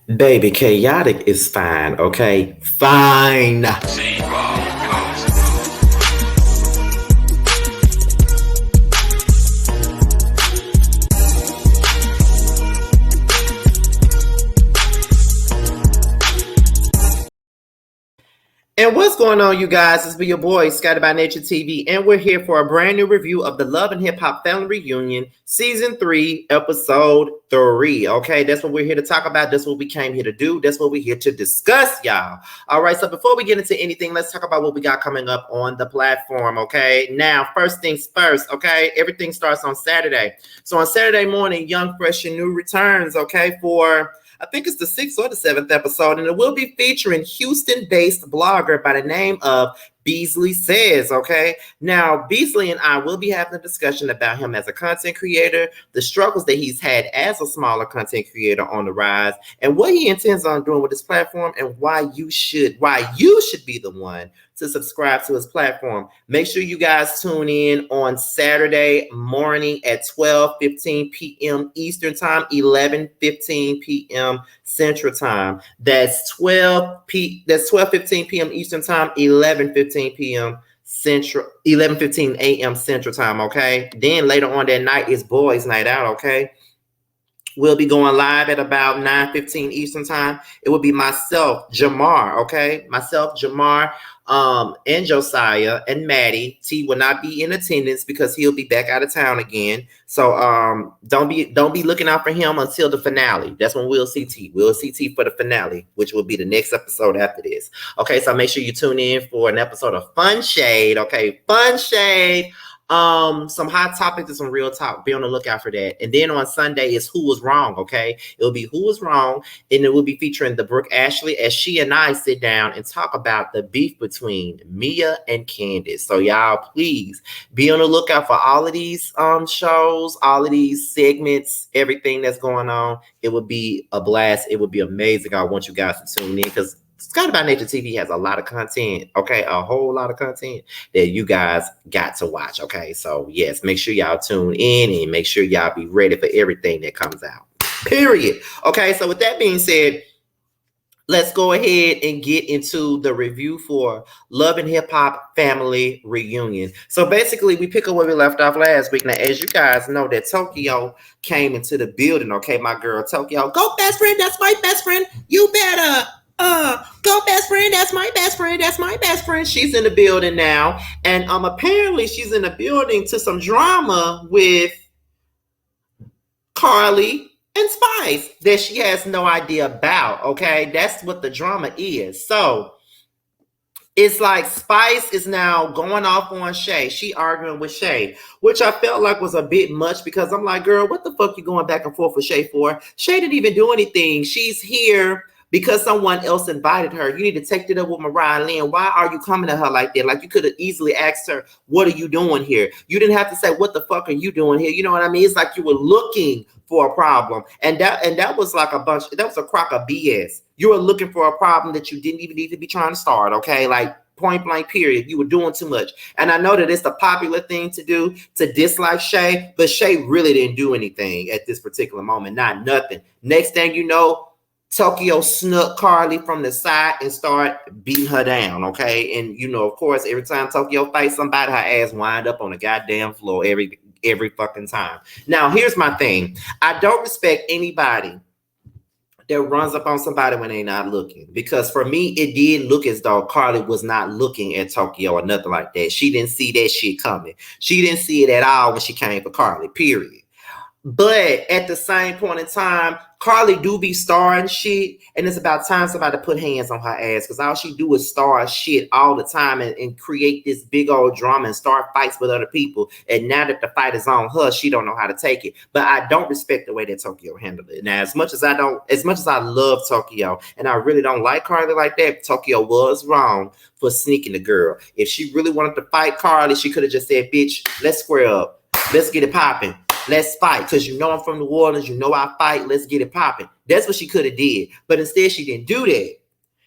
Baby, chaotic is fine, okay? Fine. And what's going on, you guys? It's be your boy, Scotty by Nature TV, and we're here for a brand new review of the Love and Hip Hop Family Reunion, Season 3, Episode 3. Okay, that's what we're here to talk about. That's what we came here to do. That's what we're here to discuss, y'all. All right, so before we get into anything, let's talk about what we got coming up on the platform, okay? Now, first things first, okay? Everything starts on Saturday. So on Saturday morning, Young, Fresh, and New returns, okay, for I think it's the 6th or the 7th episode, and it will be featuring Houston-based blogger by the name of Beasley Says, okay? Now, Beasley and I will be having a discussion about him as a content creator, the struggles that he's had as a smaller content creator on the rise, and what he intends on doing with his platform, and why you should be the one to subscribe to his platform. Make sure you guys tune in on Saturday morning at 12:15 p.m. Eastern Time, 11:15 p.m. Central Time. That's 12:15 p.m. Eastern Time, 11:15 p.m. Central, 11:15 a.m. Central Time, okay? Then later on that night is Boys Night Out, okay? We'll be going live at about 9:15 Eastern Time. It will be myself, Jamar, okay? Myself, Jamar, and Josiah and Maddie. T will not be in attendance because he'll be back out of town again. So don't be looking out for him until the finale. That's when we'll see T. We'll see T for the finale, which will be the next episode after this. Okay, so make sure you tune in for an episode of Fun Shade. Okay, Fun Shade. Some hot topics and some real talk. Be on the lookout for that. And then on Sunday is Who Was Wrong, okay? It'll be Who Was Wrong, and it will be featuring the Brooke Ashley as she and I sit down and talk about the beef between Mia and Candace. So y'all, please be on the lookout for all of these shows, all of these segments, everything that's going on. It would be a blast. It would be amazing. I want you guys to tune in because Scott About Nature TV has a lot of content, okay? A whole lot of content that you guys got to watch, okay? So, yes, make sure y'all tune in and make sure y'all be ready for everything that comes out, period. Okay, so with that being said, let's go ahead and get into the review for Love and Hip Hop Family Reunion. So basically, we pick up where we left off last week. Now, as you guys know, that Tokyo came into the building, okay? My girl Tokyo, go best friend, that's my best friend. You better go best friend, that's my best friend, that's my best friend. She's in the building now, and apparently she's in the building to some drama with Carly and Spice that she has no idea about. Okay, that's what the drama is. So it's like Spice is now going off on Shay. She arguing with Shay, which I felt like was a bit much because I'm like, girl, what the fuck you going back and forth with Shay for? Shay didn't even do anything. She's here because someone else invited her. You need to take it up with Mariah Lynn. Why are you coming to her like that? Like, you could have easily asked her, what are you doing here? You didn't have to say, what the fuck are you doing here? You know what I mean? It's like you were looking for a problem. And that was like that was a crock of BS. You were looking for a problem that you didn't even need to be trying to start, okay? Like, point blank period. You were doing too much. And I know that it's the popular thing to do, to dislike Shay, but Shay really didn't do anything at this particular moment. Not nothing. Next thing you know, Tokyo snuck Carly from the side and start beating her down, okay? And, you know, of course, every time Tokyo fights somebody, her ass wind up on the goddamn floor every fucking time. Now, here's my thing. I don't respect anybody that runs up on somebody when they're not looking. Because for me, it did look as though Carly was not looking at Tokyo or nothing like that. She didn't see that shit coming. She didn't see it at all when she came for Carly, period. But at the same point in time, Carly do be starring shit, and it's about time somebody put hands on her ass because all she do is star shit all the time and create this big old drama and start fights with other people. And now that the fight is on her, she don't know how to take it. But I don't respect the way that Tokyo handled it. Now, as much as I love Tokyo, and I really don't like Carly like that, Tokyo was wrong for sneaking the girl. If she really wanted to fight Carly, she could have just said, bitch, let's square up. Let's get it popping. Let's fight, because you know I'm from New Orleans. You know I fight. Let's get it popping. That's what she could have did. But instead, she didn't do that.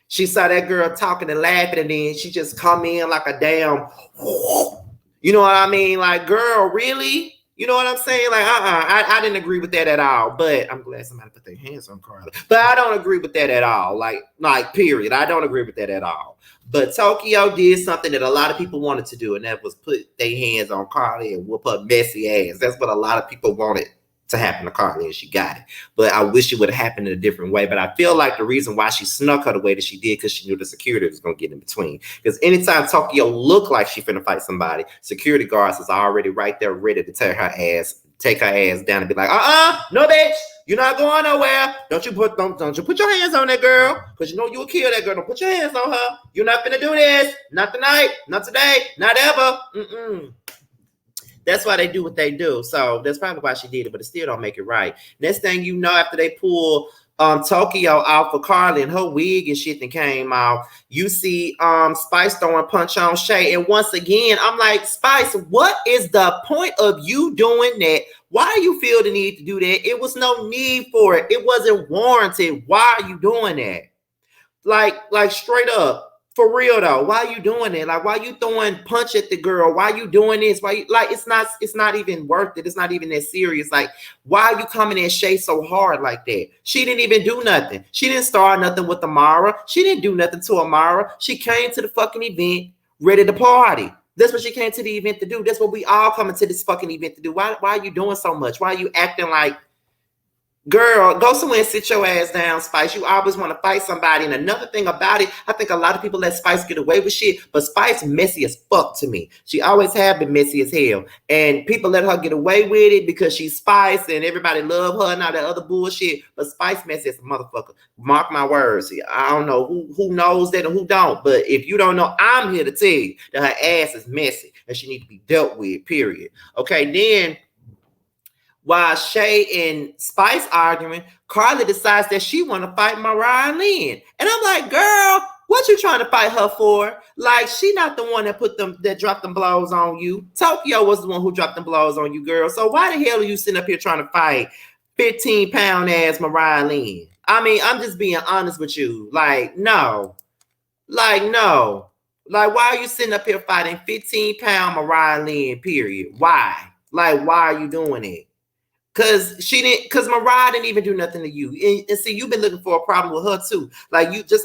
She saw that girl talking and laughing, and then she just come in like a damn, you know what I mean? Like, girl, really? You know what I'm saying? Like, I didn't agree with that at all. But I'm glad somebody put their hands on Carly. But I don't agree with that at all. Like, period. I don't agree with that at all. But Tokyo did something that a lot of people wanted to do, and that was put their hands on Carly and whoop her messy ass. That's what a lot of people wanted to happen to Carly, and she got it. But I wish it would have happened in a different way. But I feel like the reason why she snuck her the way that she did, because she knew the security was going to get in between. Because anytime Tokyo looked like she finna fight somebody, security guards is already right there ready to take her ass down and be like, no bitch, you're not going nowhere. Don't you put your hands on that girl, because you know you'll kill that girl. Don't put your hands on her. You're not finna do this. Not tonight, not today, not ever. That's why they do what they do. So that's probably why she did it, but it still don't make it right. Next thing you know, after they pull Tokyo out for Carly and her wig and shit that came out, you see Spice throwing punch on Shay. And once again, I'm like, Spice, what is the point of you doing that? Why do you feel the need to do that? It was no need for it. It wasn't warranted. Why are you doing that? Like straight up. For real though, why are you doing it? Like, why are you throwing punch at the girl? Why are you doing this? Why you, like, it's not even worth it. It's not even that serious. Like, why are you coming at Shay so hard like that? She didn't even do nothing. She didn't start nothing with Amara. She didn't do nothing to Amara. She came to the fucking event ready to party. That's what she came to the event to do. That's what we all coming to this fucking event to do. Why are you doing so much? Why are you acting like, girl, go somewhere and sit your ass down, Spice. You always want to fight somebody. And another thing about it, I think a lot of people let Spice get away with shit, but Spice messy as fuck to me. She always have been messy as hell. And people let her get away with it because she's Spice and everybody love her and all that other bullshit. But Spice messy as a motherfucker. Mark my words. I don't know who knows that and who don't. But if you don't know, I'm here to tell you that her ass is messy and she needs to be dealt with, period. Okay, then while Shay and Spice arguing, Carly decides that she want to fight Mariah Lynn. And I'm like, girl, what you trying to fight her for? Like, she not the one that dropped them blows on you. Tokyo was the one who dropped them blows on you, girl. So why the hell are you sitting up here trying to fight 15-pound ass Mariah Lynn? I mean, I'm just being honest with you. Like, no. Like, no. Like, why are you sitting up here fighting 15-pound Mariah Lynn, period? Why? Like, why are you doing it? Because Mariah didn't even do nothing to you. And see, you've been looking for a problem with her too. Like you just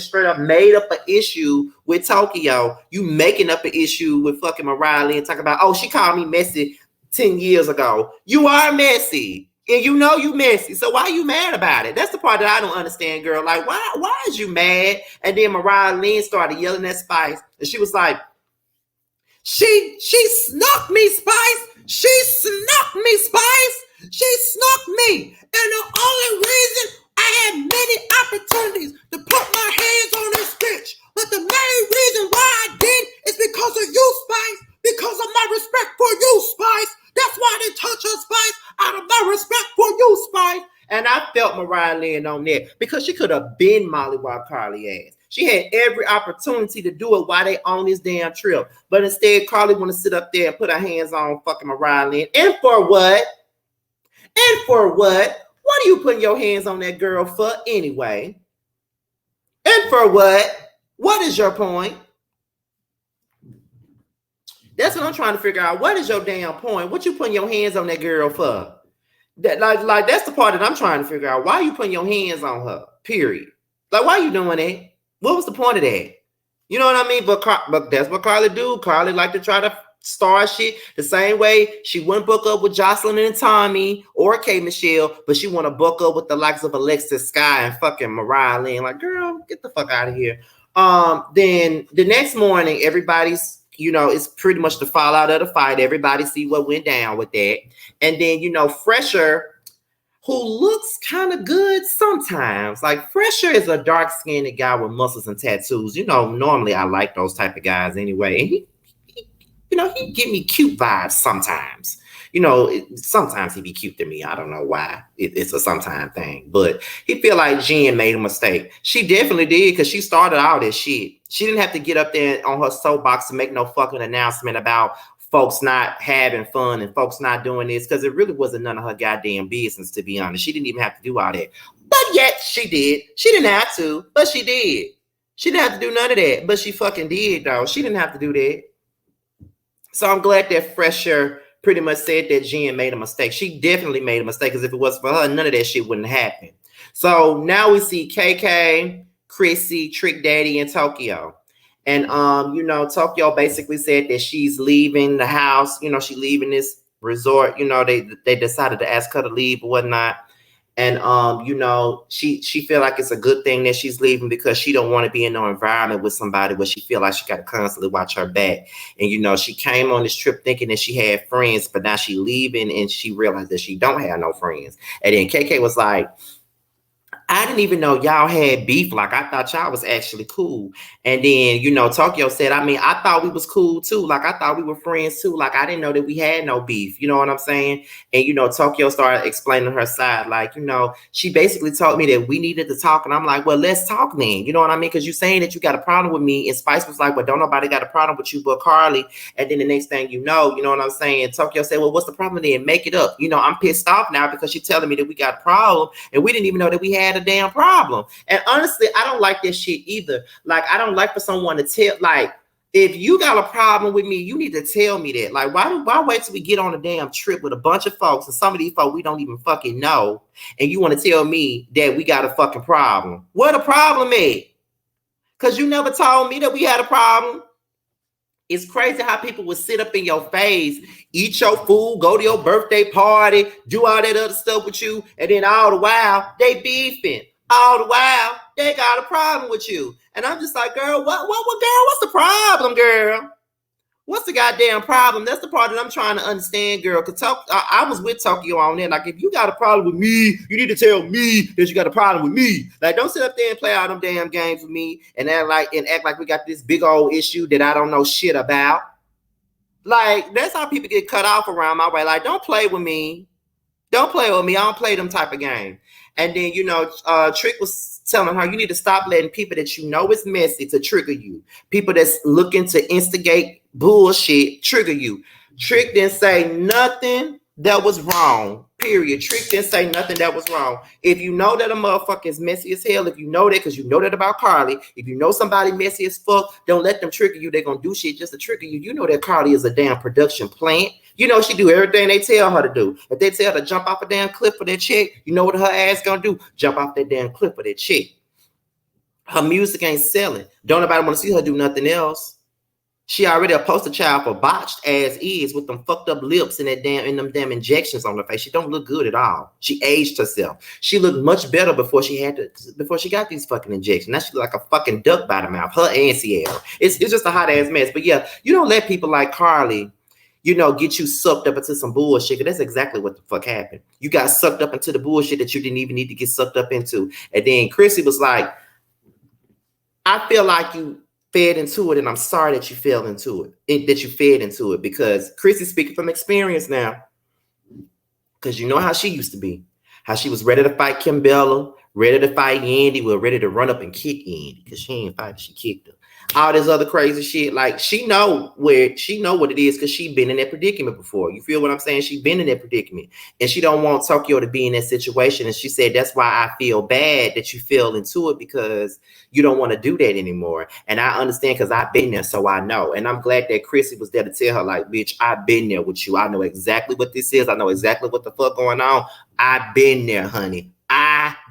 straight up made up an issue with Tokyo. You making up an issue with fucking Mariah Lynn, talking about, oh, she called me messy 10 years ago. You are messy. And you know you messy. So why are you mad about it? That's the part that I don't understand, girl. Like, why is you mad? And then Mariah Lynn started yelling at Spice. And she was like, she snuck me, Spice. She snuck me, Spice. She snuck me. And the only reason I had many opportunities to put my hands on this bitch, but the main reason why I didn't is because of you, Spice. Because of my respect for you, Spice. That's why I didn't touch her, Spice. Out of my respect for you, Spice. And I felt Mariah Lynn on that because she could have been mollywopped Carly ass. She had every opportunity to do it while they on this damn trip. But instead, Carly want to sit up there and put her hands on fucking Mariah Lynn. And for what? And for what? What are you putting your hands on that girl for anyway? And for what? What is your point? That's what I'm trying to figure out. What is your damn point? What you putting your hands on that girl for? Like that's the part that I'm trying to figure out. Why are you putting your hands on her? Period. Like, why are you doing that? What was the point of that? You know what I mean? But that's what Carly do. Carly like to try to start shit the same way she wouldn't book up with Jocelyn and Tommy or K Michelle, but she want to book up with the likes of Alexis Sky and fucking Mariah Lynn. Like, girl, get the fuck out of here. Then the next morning, everybody's, it's pretty much the fallout of the fight. Everybody see what went down with that. And then, Fresher, who looks kind of good sometimes. Like, Fresher is a dark-skinned guy with muscles and tattoos. Normally I like those type of guys anyway. And he give me cute vibes sometimes. Sometimes he be cute to me. I don't know why. It's a sometime thing. But he feel like Jen made a mistake. She definitely did, because she started all this shit. She didn't have to get up there on her soapbox to make no fucking announcement about folks not having fun and folks not doing this, because it really wasn't none of her goddamn business, to be honest. She didn't even have to do all that. But yet she did. She didn't have to, but she did. She didn't have to do none of that, but she fucking did, though. She didn't have to do that. So I'm glad that Fresher pretty much said that Jen made a mistake. She definitely made a mistake, because if it was for her, none of that shit wouldn't happen. So now we see KK, Chrissy, Trick Daddy, and Tokyo. And Tokyo basically said that she's leaving the house. She leaving this resort. They decided to ask her to leave or whatnot. And she feel like it's a good thing that she's leaving, because she don't want to be in no environment with somebody where she feel like she got to constantly watch her back. And she came on this trip thinking that she had friends, but now she leaving and she realized that she don't have no friends. And then KK was like, I didn't even know y'all had beef. Like, I thought y'all was actually cool. And then, Tokyo said, I thought we was cool too. Like, I thought we were friends too. Like, I didn't know that we had no beef. You know what I'm saying? And, Tokyo started explaining her side. Like, she basically told me that we needed to talk. And I'm like, well, let's talk then. You know what I mean? Because you're saying that you got a problem with me. And Spice was like, well, don't nobody got a problem with you but Carly. And then the next thing you know what I'm saying? Tokyo said, well, what's the problem then? Make it up. I'm pissed off now because she's telling me that we got a problem. And we didn't even know that we had a damn problem. And honestly, I don't like this shit either. Like, I don't like for someone to tell, like, if you got a problem with me, you need to tell me that. Like, why wait till we get on a damn trip with a bunch of folks, and some of these folks we don't even fucking know, and you want to tell me that we got a fucking problem? What a problem is? Because you never told me that we had a problem. It's crazy how people would sit up in your face, eat your food, go to your birthday party, do all that other stuff with you, and then all the while they beefing. All the while they got a problem with you. And I'm just like, girl, what, girl? What's the problem, girl? What's the goddamn problem? That's the part that I'm trying to understand, girl. Because I was with Tokyo on there. Like, if you got a problem with me, you need to tell me that you got a problem with me. Like, don't sit up there and play all them damn games with me and act like we got this big old issue that I don't know shit about. Like, that's how people get cut off around my way. Like, don't play with me. Don't play with me. I don't play them type of game. And then, Trick was telling her, you need to stop letting people that you know is messy to trigger you. People that's looking to instigate bullshit trigger you. Trick didn't say nothing that was wrong. Period. Trick didn't say nothing that was wrong. If you know that a motherfucker is messy as hell, if you know that, because you know that about Carly, if you know somebody messy as fuck, don't let them trigger you. They're going to do shit just to trigger you. You know that Carly is a damn production plant. She do everything they tell her to do. If they tell her to jump off a damn cliff for that chick, you know what her ass going to do? Jump off that damn cliff for that chick. Her music ain't selling. Don't nobody want to see her do nothing else. She already a poster child for botched ass is with them fucked up lips and them damn injections on her face. She don't look good at all. She aged herself. She looked much better before she got these fucking injections. Now she look like a fucking duck by the mouth. Her and Sierra. It's just a hot ass mess. But yeah, you don't let people like Carly, get you sucked up into some bullshit. That's exactly what the fuck happened. You got sucked up into the bullshit that you didn't even need to get sucked up into. And then Chrissy was like, I feel like you fed into it, and I'm sorry that you fell into it, that you fed into it, because Chrissy's speaking from experience now. Because you know how she used to be, how she was ready to fight Kimbella, ready to fight Yandy, ready to run up and kick Yandy, because she ain't fight, she kicked her. All this other crazy shit, like she know what it is, because she been in that predicament before. You feel what I'm saying? She been in that predicament, and she don't want Tokyo to be in that situation. And she said, that's why I feel bad that you fell into it, because you don't want to do that anymore. And I understand, because I've been there, so I know. And I'm glad that Chrissy was there to tell her, like, bitch, I've been there with you. I know exactly what this is. I know exactly what the fuck going on. I've been there, honey.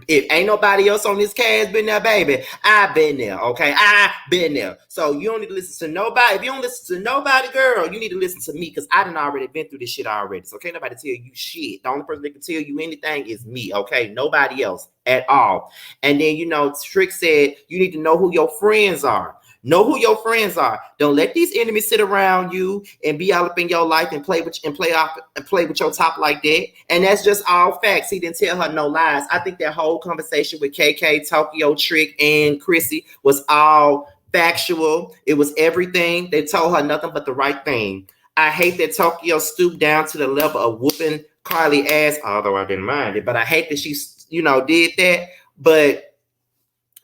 If ain't nobody else on this cast been there, baby, I've been there, okay? I've been there. So you don't need to listen to nobody. If you don't listen to nobody, girl, you need to listen to me, because I done already been through this shit already. So can't nobody tell you shit. The only person that can tell you anything is me, okay? Nobody else at all. And then, Trick said, you need to know who your friends are. Know who your friends are. Don't let these enemies sit around you and be all up in your life and play with your top like that. And that's just all facts. He didn't tell her no lies. I think that whole conversation with KK, Tokyo, Trick, and Chrissy was all factual. It was everything. They told her nothing but the right thing. I hate that Tokyo stooped down to the level of whooping Carly ass, although I didn't mind it. But I hate that she, did that. But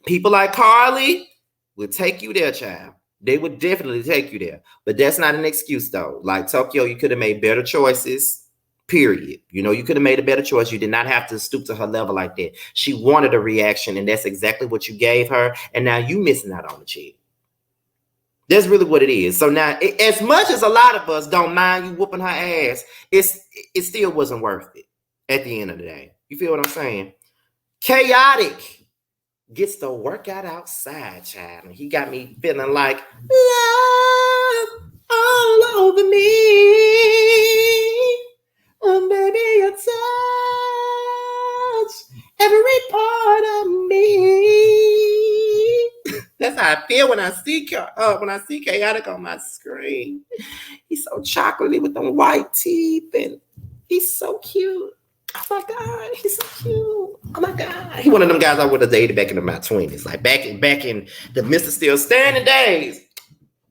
people like Carly will take you there, child. They would definitely take you there. But that's not an excuse, though. Like Tokyo, you could have made better choices, period. You could have made a better choice. You did not have to stoop to her level like that. She wanted a reaction, and that's exactly what you gave her. And now you missing out on the chick. That's really what it is. So now, as much as a lot of us don't mind you whooping her ass, it still wasn't worth it at the end of the day. You feel what I'm saying? Chaotic gets the workout outside, child. And he got me feeling like love all over me. Oh, baby, your touch every part of me. That's how I feel when I see Chaotic on my screen. He's so chocolatey with them white teeth, and he's so cute. Oh my God, he's so cute. Oh my God, he one of them guys I would have dated back in my 20s, like back in the Mr. Still Standing days.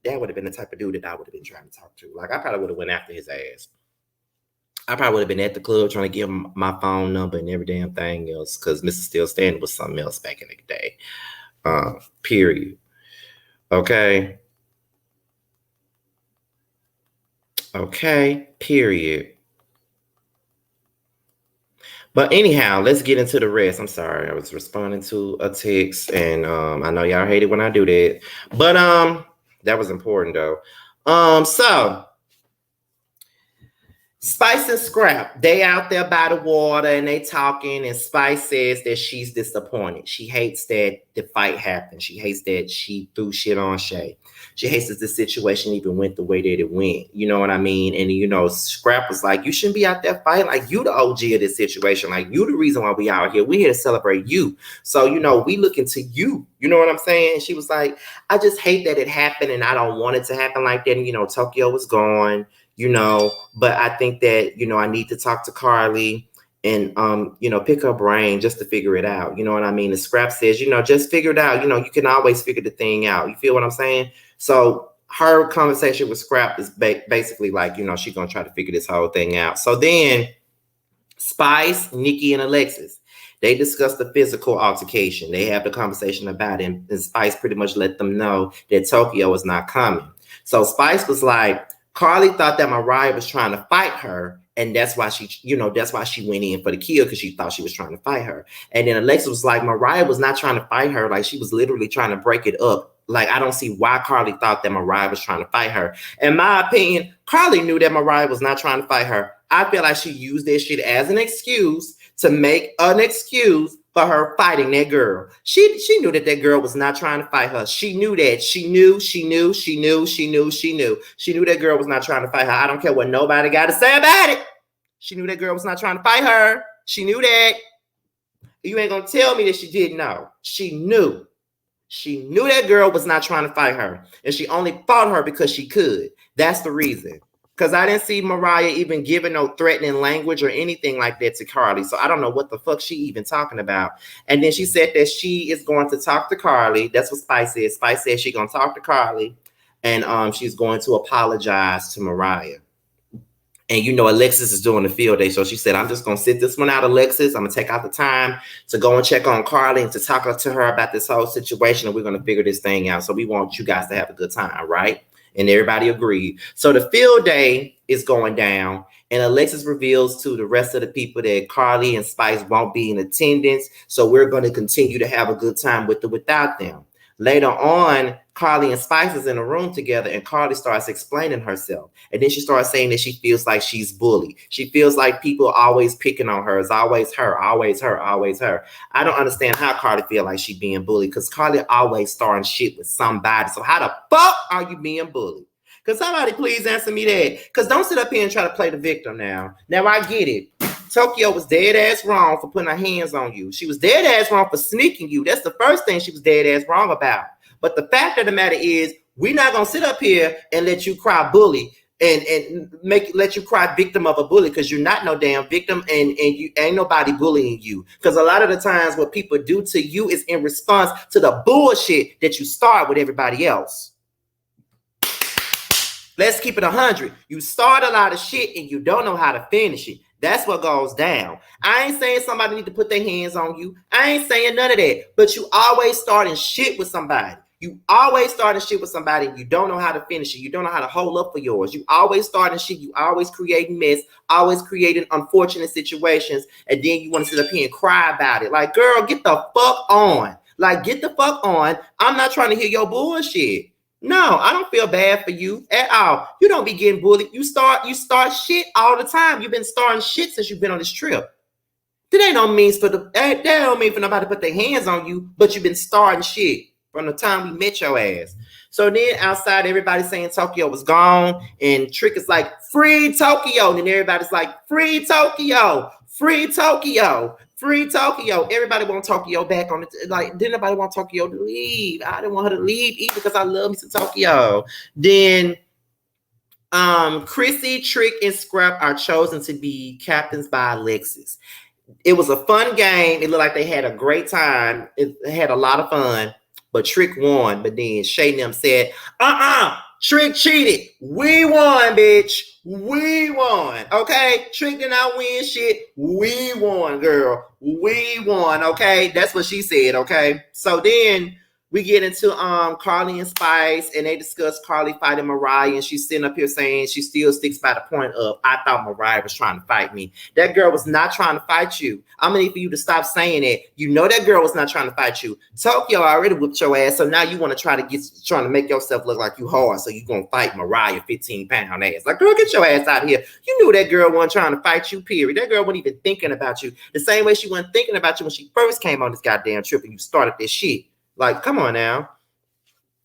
That would have been the type of dude that I would have been trying to talk to. Like I probably would have went after his ass. I probably would have been at the club trying to give him my phone number and every damn thing else, because Mr. Still Standing was something else back in the day. Period. Okay. Okay. Period. But anyhow, let's get into the rest. I'm sorry, I was responding to a text, and I know y'all hate it when I do that, but that was important though. So Spice and Scrap, they out there by the water and they talking, and Spice says that she's disappointed. She hates that the fight happened. She hates that she threw shit on Shay. She hates that the situation even went the way that it went. You know what I mean? And Scrap was like, you shouldn't be out there fighting. Like, you the OG of this situation. Like, you the reason why we out here. We're here to celebrate you. So, we looking to you. You know what I'm saying? And she was like, I just hate that it happened, and I don't want it to happen like that. And, Tokyo was gone. But I think that, I need to talk to Carly and, pick her brain just to figure it out. You know what I mean? The Scrap says, just figure it out. You can always figure the thing out. You feel what I'm saying? So her conversation with Scrap is basically like, she's going to try to figure this whole thing out. So then Spice, Nikki, and Alexis, they discuss the physical altercation. They have the conversation about it, and Spice pretty much let them know that Tokyo is not coming. So Spice was like, Carly thought that Mariah was trying to fight her, and that's why she went in for the kill, because she thought she was trying to fight her. And then Alexa was like, Mariah was not trying to fight her. Like, she was literally trying to break it up. Like, I don't see why Carly thought that Mariah was trying to fight her. In my opinion, Carly knew that Mariah was not trying to fight her. I feel like she used that shit as an excuse to make an excuse for her fighting that girl. She knew that girl was not trying to fight her. She knew that. She knew that girl was not trying to fight her. I don't care what nobody got to say about it. She knew that girl was not trying to fight her. She knew that. You ain't gonna tell me that she didn't know. She knew. She knew that girl was not trying to fight her. And she only fought her because she could. That's the reason. Because I didn't see Mariah even giving no threatening language or anything like that to Carly. So I don't know what the fuck she even talking about. And then she said that she is going to talk to Carly. That's what Spice said. Spice said she's going to talk to Carly. And she's going to apologize to Mariah. And, Alexis is doing the field day. So she said, I'm just going to sit this one out, Alexis. I'm going to take out the time to go and check on Carly and to talk to her about this whole situation. And we're going to figure this thing out. So we want you guys to have a good time, right? And everybody agreed. So the field day is going down, and Alexis reveals to the rest of the people that Carly and Spice won't be in attendance. So we're going to continue to have a good time with or without them. Later on, Carly and Spice is in a room together, and Carly starts explaining herself. And then she starts saying that she feels like she's bullied. She feels like people are always picking on her. It's always her, always her, always her. I don't understand how Carly feel like she's being bullied, because Carly always starting shit with somebody. So how the fuck are you being bullied? Because somebody please answer me that. Because don't sit up here and try to play the victim now. Now, I get it. Tokyo was dead ass wrong for putting her hands on you. She was dead ass wrong for sneaking you. That's the first thing she was dead ass wrong about. But the fact of the matter is, we're not gonna sit up here and let you cry bully and let you cry victim of a bully, because you're not no damn victim, and you ain't nobody bullying you. Because a lot of the times what people do to you is in response to the bullshit that you start with everybody else. Let's keep it 100. You start a lot of shit and you don't know how to finish it. That's what goes down. I ain't saying somebody need to put their hands on you. I ain't saying none of that. But you always starting shit with somebody. You always starting shit with somebody and you don't know how to finish it. You don't know how to hold up for yours. You always starting shit. You always creating mess. Always creating unfortunate situations. And then you want to sit up here and cry about it. Like, girl, get the fuck on. Like, get the fuck on. I'm not trying to hear your bullshit. No, I don't feel bad for you at all. You don't be getting bullied. You start shit all the time. You've been starting shit since you've been on this trip. That ain't no means for that don't mean for nobody to put their hands on you, but you've been starting shit from the time we met your ass. So then outside, everybody's saying Tokyo was gone, and Trick is like, free Tokyo. And then everybody's like, free Tokyo, free Tokyo, free Tokyo. Everybody want Tokyo back on it. Like, didn't nobody want Tokyo to leave? I didn't want her to leave either because I love me some Tokyo. Then Chrissy, Trick, and Scrap are chosen to be captains by Alexis. It was a fun game. It looked like they had a great time. It had a lot of fun, but Trick won. But then Shay and them said, Trick cheated. We won, bitch. We won. Okay? Trick did not win shit. We won, girl. We won. Okay? That's what she said. Okay? So then we get into Carly and Spice, and they discuss Carly fighting Mariah, and she's sitting up here saying she still sticks by the point of, I thought Mariah was trying to fight me. That girl was not trying to fight you. I'm gonna need for you to stop saying it. You know that girl was not trying to fight you. Tokyo already whipped your ass, so now you want to trying to make yourself look like you hard, so you gonna fight Mariah 15-pound ass. Like, girl, get your ass out of here. You knew that girl wasn't trying to fight you, period. That girl wasn't even thinking about you. The same way she wasn't thinking about you when she first came on this goddamn trip and you started this shit. Like, come on now.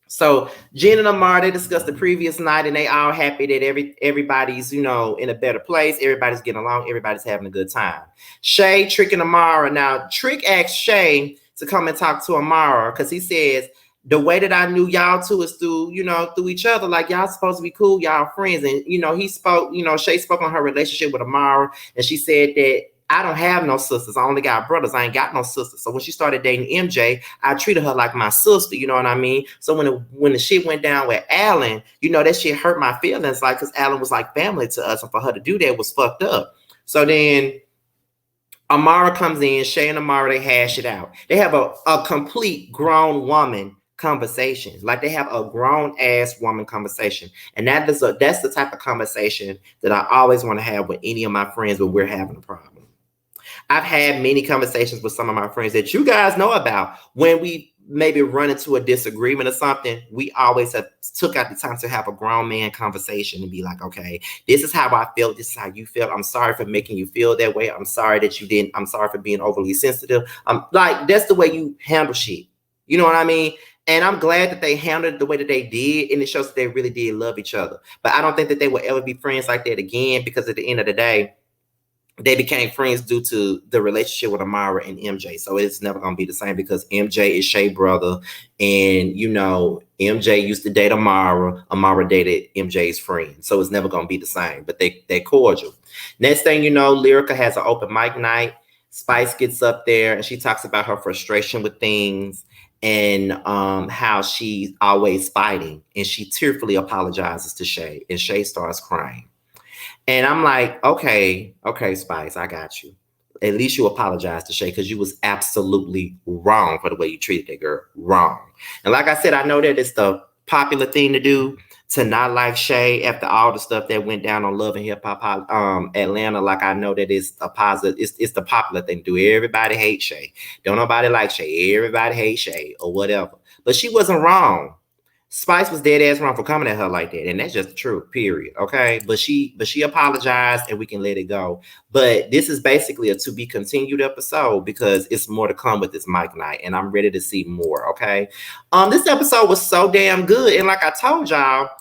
So Jen and Amar, they discussed the previous night, and they all happy that everybody's, in a better place. Everybody's getting along. Everybody's having a good time. Shay, Trick, and Amara. Now, Trick asked Shay to come and talk to Amara because he says, the way that I knew y'all two is through each other. Like, y'all supposed to be cool. Y'all friends. And, he spoke, Shay spoke on her relationship with Amara, and she said that, I don't have no sisters. I only got brothers. I ain't got no sisters. So when she started dating MJ, I treated her like my sister. You know what I mean? So when the shit went down with Alan, that shit hurt my feelings. Like, because Alan was like family to us, and for her to do that was fucked up. So then Amara comes in. Shay and Amara, they hash it out. They have a complete grown woman conversation. Like, they have a grown ass woman conversation, and that's the type of conversation that I always want to have with any of my friends when we're having a problem. I've had many conversations with some of my friends that you guys know about. When we maybe run into a disagreement or something, we always have took out the time to have a grown man conversation and be like, okay, this is how I felt. This is how you feel. I'm sorry for making you feel that way. I'm sorry that you didn't. I'm sorry for being overly sensitive. Like, that's the way you handle shit. You know what I mean? And I'm glad that they handled it the way that they did, and it shows that they really did love each other. But I don't think that they will ever be friends like that again, because at the end of the day, they became friends due to the relationship with Amara and MJ. So it's never going to be the same, because MJ is Shay's brother. And, MJ used to date Amara. Amara dated MJ's friend. So it's never going to be the same, but they're cordial. Next thing you know, Lyrica has an open mic night. Spice gets up there and she talks about her frustration with things and how she's always fighting. And she tearfully apologizes to Shay, and Shay starts crying. And I'm like, okay, Spice, I got you. At least you apologize to Shay, because you was absolutely wrong for the way you treated that girl. Wrong. And like I said, I know that it's the popular thing to do, to not like Shay after all the stuff that went down on Love and Hip Hop Atlanta. Like, I know that it's a positive, it's the popular thing to do. Everybody hates Shay. Don't nobody like Shay. Everybody hates Shay or whatever. But she wasn't wrong. Spice was dead ass wrong for coming at her like that, and that's just the truth, period. Okay, but she apologized, and we can let it go. But this is basically a to be continued episode, because it's more to come with this mic night, and I'm ready to see more. Okay, this episode was so damn good, and like I told y'all,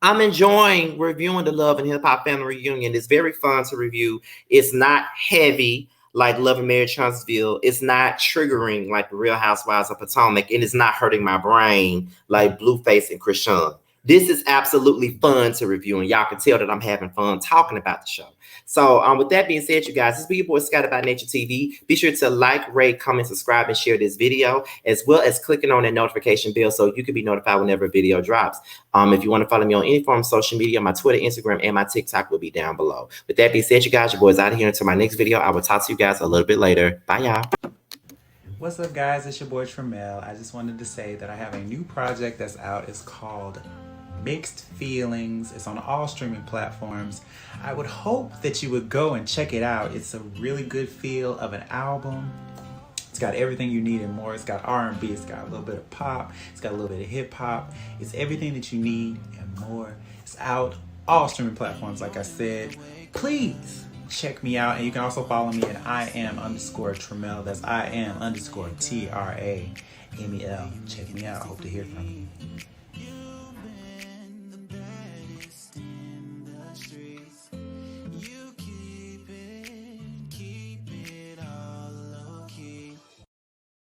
I'm enjoying reviewing the Love and Hip Hop Family Reunion. It's very fun to review. It's not heavy like Love and Marriage Huntsville. It's not triggering like the Real Housewives of Potomac, and it's not hurting my brain like Blueface and Krishan. This is absolutely fun to review, and y'all can tell that I'm having fun talking about the show. So with that being said, you guys, this is your boy Scotty by Nature TV. Be sure to like, rate, comment, subscribe, and share this video, as well as clicking on that notification bell so you can be notified whenever a video drops. If you want to follow me on any form of social media, my Twitter, Instagram, and my TikTok will be down below. With that being said, you guys, your boy's out of here until my next video. I will talk to you guys a little bit later. Bye, y'all. What's up, guys? It's your boy Tramel. I just wanted to say that I have a new project that's out. It's called Mixed Feelings. It's on all streaming platforms. I would hope that you would go and check it out. It's a really good feel of an album. It's got everything you need and more. It's got R&B, it's got a little bit of pop, it's got a little bit of hip hop. It's everything that you need and more. It's out all streaming platforms, like I said. Please check me out, and you can also follow me at IAM_Tramel. That's IAM_TRAMEL. Check me out. I hope to hear from you.